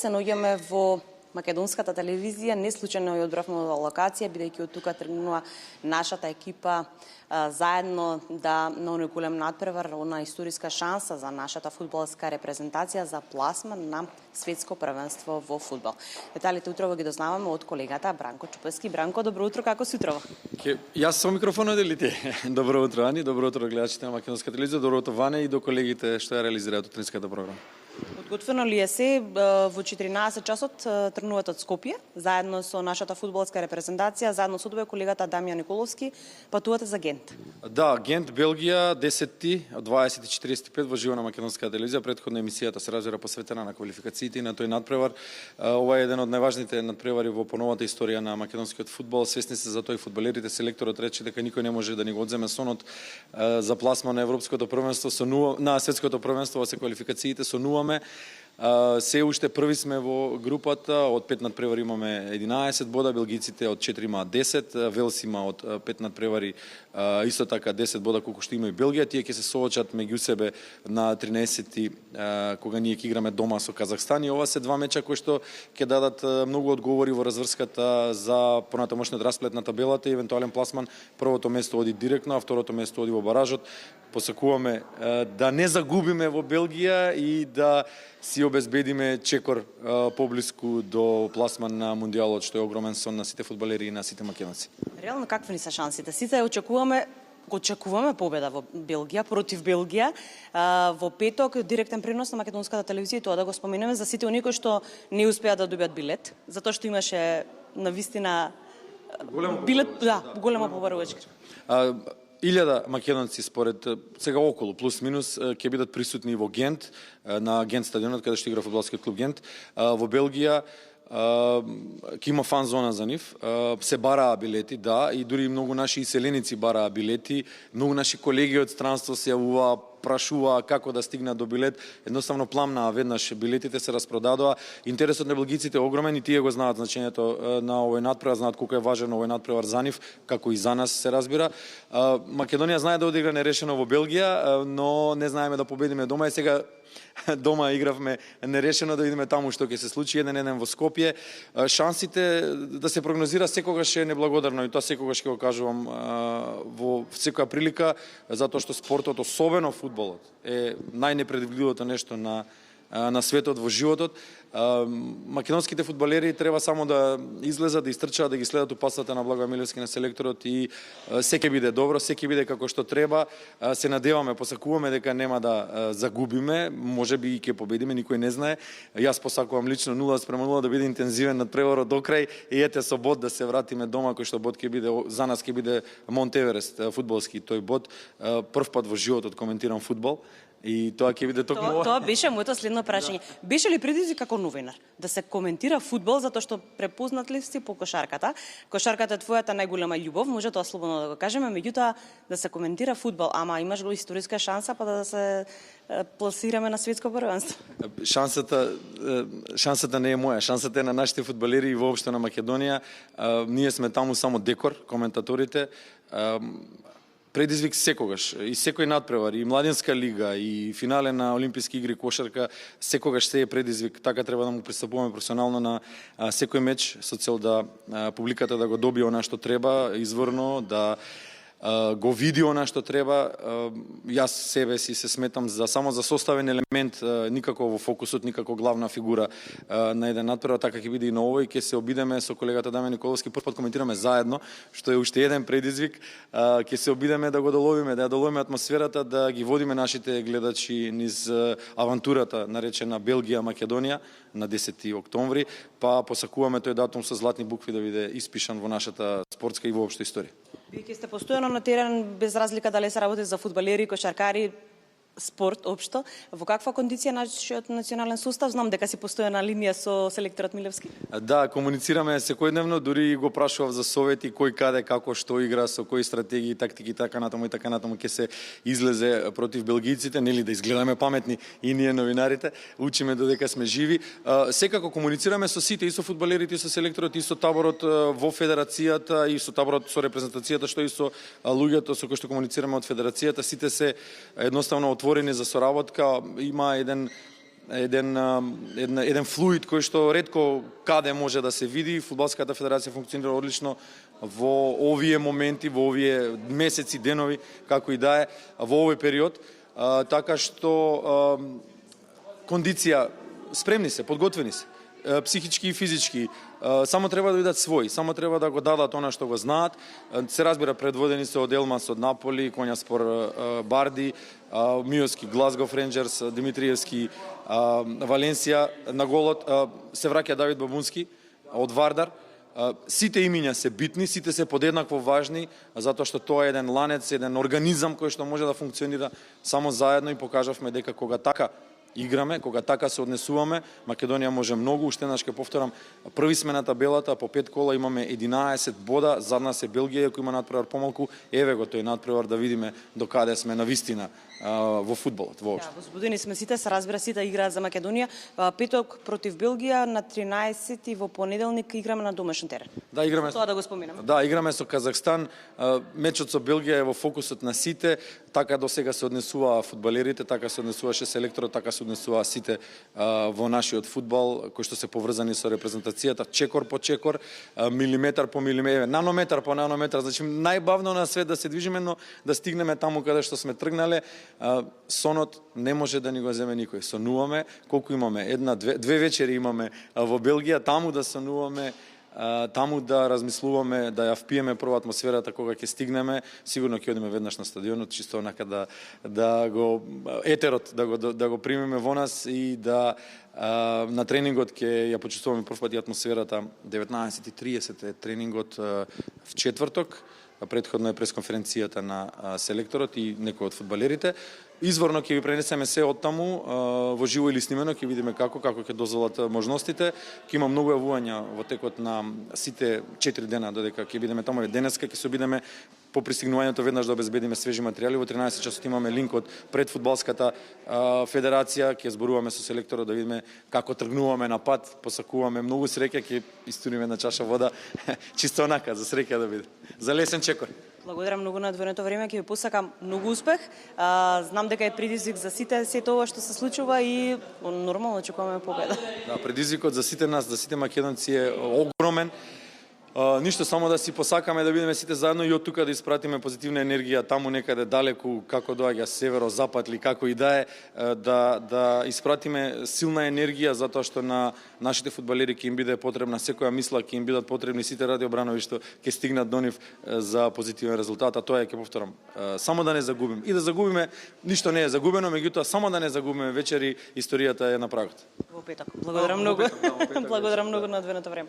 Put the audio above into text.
се наоѓаме во македонската телевизија, не случајно ја одбравме од локација, бидејќи од тука тргнува нашата екипа заедно да на оној голем надпревар, она историска шанса за нашата фудбалска репрезентација за пласман на светско првенство во фудбал. Деталите утрово ги дознаваме од колегата Бранко Чупевски. Бранко, добро утро, како си утрово? Јас со микрофонот или ти? Добро утро, Ани, добро утро гледачите на македонска телевизија, добро утро Ване и до колегите што ја реализираат утринската програма. Подготвено ли е се во 14 часот тргнуваат од Скопје, заедно со нашата фудбалска репрезентација, заедно со твој колегата Дамјан Николовски, патувате за Гент? Да, Гент, Белгија, 10 од 20:45 во живо на македонска телевизија. Претходна емисијата се разбира посветена на квалификациите и на тој надпревар. Ова е еден од најважните надпревари во поновата историја на македонскиот фудбал. Свесни се за тој фудбалерите, селекторот рече дека никој не може да ни го одземе сонот за пласман на европското првенство, на светското првенство во се квалификациите, сонуваме. Се уште први сме во групата, од 5 надпревари имаме 11 бода, белгиците од 4 имаат 10, Велс има од 5 надпревари исто така 10 бода колку што има и Белгија. Тие ќе се соочат меѓу себе на 13-ти кога ние ќе играме дома со Казахстан и ова се два меча кои што ќе дадат многу одговори во разврската за понатамошниот расплет на табелата и евентуален пласман. Првото место оди директно, а второто место оди во баражот. Посакуваме да не загубиме во Белгија и да си обезбедиме чекор поблиску до пласман на мундијалот, што е огромен сон на сите фудбалери и на сите македонци. Реално какви ни се шансите? Сите очекуваме победа во Белгија, против Белгија. Во петок директен пренос на македонската телевизија, тоа да го споменеме за сите оние кои што не успеа да добијат билет, затоа што имаше навистина билет, голема побарувачка. 1000 македонци според сега околу плюс минус ќе бидат присутни во Гент, на Гент стадионот каде што игра фудбалскиот клуб Гент. Во Белгија ќе има фан зона за нив. Се бараа билети, да, и дури многу наши иселеници бараа билети. Многу наши колеги од странство се јавуваа, прашуваа како да стигнат до билет. Едноставно пламнаа веднаш, билетите се распродадоа. Интересот на белгиците е огромен и тие го знаат значењето на овој надпревар, знаат колку е важен овој надпревар за нив, како и за нас се разбира. Македонија знае да одигра нерешено во Белгија, но не знаеме да победиме дома и сега дома игравме нерешено, да видиме таму што ќе се случи 1-1 во Скопје. Шансите да се прогнозира секогаш е неблагодарно и тоа секогаш ќе го кажувам во секоја прилика, затоа што спортот, особено фудбалот, е најнепредвидливото нешто на светот во животот. Македонските фудбалери треба само да излезат, да истрчаат, да ги следат упатствата на Благој Милевски, на селекторот и се ќе биде добро, се ќе биде како што треба. Се надеваме, посакуваме дека нема да загубиме, можеби и ќе победиме, никој не знае. Јас посакувам лично 0:0 да биде интензивен надпреварот до крај и ете со бод да се вратиме дома, кој што бод ќе биде за нас ќе биде Монт Еверест фудбалски тој бод. Прв пат во животот коментирам фудбал. И тоа ќе биде токму Тоа беше моето следно прашање. Беше ли предизвик како новинар да се коментира фудбал затоа што препознат ли си по кошарката? Кошарката е твојата најголема љубов, може тоа слободно да го кажеме, меѓутоа да се коментира фудбал, ама имаш го историска шанса па да се пласираме на светско првенство. Шансата не е моја, шансата е на нашите фудбалери и воопшто на Македонија. Ние сме таму само декор, коментаторите. Предизвик секогаш, и секој надпревар, и младенска лига, и финале на Олимписки игри кошарка, секогаш се е предизвик. Така треба да му пристапуваме професионално на секој меч со цел да публиката да го добие она што треба, изворно, да го види она што треба. Јас себе си се сметам само за составен елемент, никако во фокусот, никако главна фигура на еден надпревар, така ќе биде и на овој. Ќе се обидеме со колегата Дамјан Николовски, прв пат коментираме заедно, што е уште еден предизвик. Ќе се обидеме да го доловиме, да ја доловиме атмосферата, да ги водиме нашите гледачи низ авантурата наречена Белгија Македонија на 10 октомври, па посакуваме тој датум со златни букви да биде испишан во нашата спортска и воопшто историја. Вие ќе сте постојано на терен без разлика дали се работи за фудбалери, кошаркари, спорт општо. Во каква кондиција нашиот национален состав? Знам дека си постојана линија со селекторот Милевски. Да, комуницираме секојдневно, дури го прашував за совети кој каде како што игра, со кои стратегии, тактики така натаму ќе се излезе против белгијците, нели да изгледаме паметни и ние новинарите, учиме додека сме живи. Секако комуницираме со сите, и со фудбалерите, и со селекторот, и со таборот во федерацијата, и со таборот со репрезентацијата, што и со луѓето со кои што комуницираме од федерацијата. Сите се едноставно отворени за соработка. Има еден еден флуид кој што ретко каде може да се види. Фудбалската федерација функционира одлично во овие моменти, во овие месеци, денови, како и да е, во овој период, така што кондиција, спремни се, подготвени се, психички и физички, само треба да бидат своји, само треба да го дадат она што го знаат. Се разбира, предводени се од Елмас од Наполи, Конјаспор Барди, Миоски Глазгов Ренџерс, Димитриевски Валенсија на голот, се враќа Давид Бабунски од Вардар. Сите имиња се битни, сите се подеднакво важни, затоа што тоа е еден ланец, еден организам кој што може да функционира само заедно и покажавме дека кога така играме, кога така се однесуваме, Македонија може многу. Уште еднаш ќе повторам, први сме на табелата, по 5 кола имаме 11 бода, зад нас е Белгија, кој има надпревар помалку. Еве го тој надпревар да видиме до каде сме навистина во фудбалот воопшто. Да, возбудени сме сите, се разбира, сите играат за Македонија. Петок против Белгија, на 13 и во понеделник играме на домашен терен. Да, играме. Тоа да го споменам. Да, играме со Казахстан. Мечот со Белгија е во фокусот на сите. Така до сега се однесуваа фудбалерите, така се однесуваше селекторот, така се однесуваа сите во нашиот фудбал, кои што се поврзани со репрезентацијата, чекор по чекор, милиметар по милиметар, нанометар по нанометар. Значи најбавно на свет да се движиме, но да стигнеме таму каде што сме тргнале. Сонот не може да ни го земе никој. Сонуваме, колку имаме? Две вечери имаме во Белгија, таму да сонуваме, таму да размислуваме, да ја впиеме прва атмосферата кога ќе стигнеме. Сигурно ќе одиме веднаш на стадионот, чисто онака да го етерот да го примеме во нас и да на тренингот ќе ја почувствуваме прв пат и атмосферата. 19:30 е тренингот в четврток. Претходно е пресконференцијата на селекторот и некои од фудбалерите. Изворно ќе ви пренесеме се од таму, во живо или снимено, ќе видиме како ќе дозволат можностите. Ќе има многу јавувања во текот на сите 4 дена додека ќе бидеме таму. Денеска ќе се обидеме по пристигнувањето веднаш да обезбедиме свежи материјали. Во 13 часот имаме линк од предфудбалската федерација, ќе зборуваме со селекторот да видиме како тргнуваме на пат, посакуваме многу среќа, ќе истуриме на чаша вода, чисто онака за среќа да биде. За лесен чекор. Благодарам многу на одвоеното време, ќе ви посакам многу успех. Знам дека е предизвик за сите сето ова што се случува и нормално очекуваме победа. Да, предизвикот за сите нас, за сите македонци е огромен. Ништо, само да си посакаме да бидеме сите заедно и од тука да испратиме позитивна енергија таму некаде далеку, како доаѓа северо, запад или како и да е, да испратиме силна енергија, затоа што на нашите фудбалери ќе им биде потребна секоја мисла, ќе им бидат потребни сите радиобранови што ќе стигнат до нив за позитивен резултат, а тоа е, ќе повторам, само да не загубиме. И да загубиме, ништо не е загубено, меѓутоа само да не загубиме вечери, историјата е на прагот. Во петок. Благодарам многу. Благодарам многу на одвоеното време.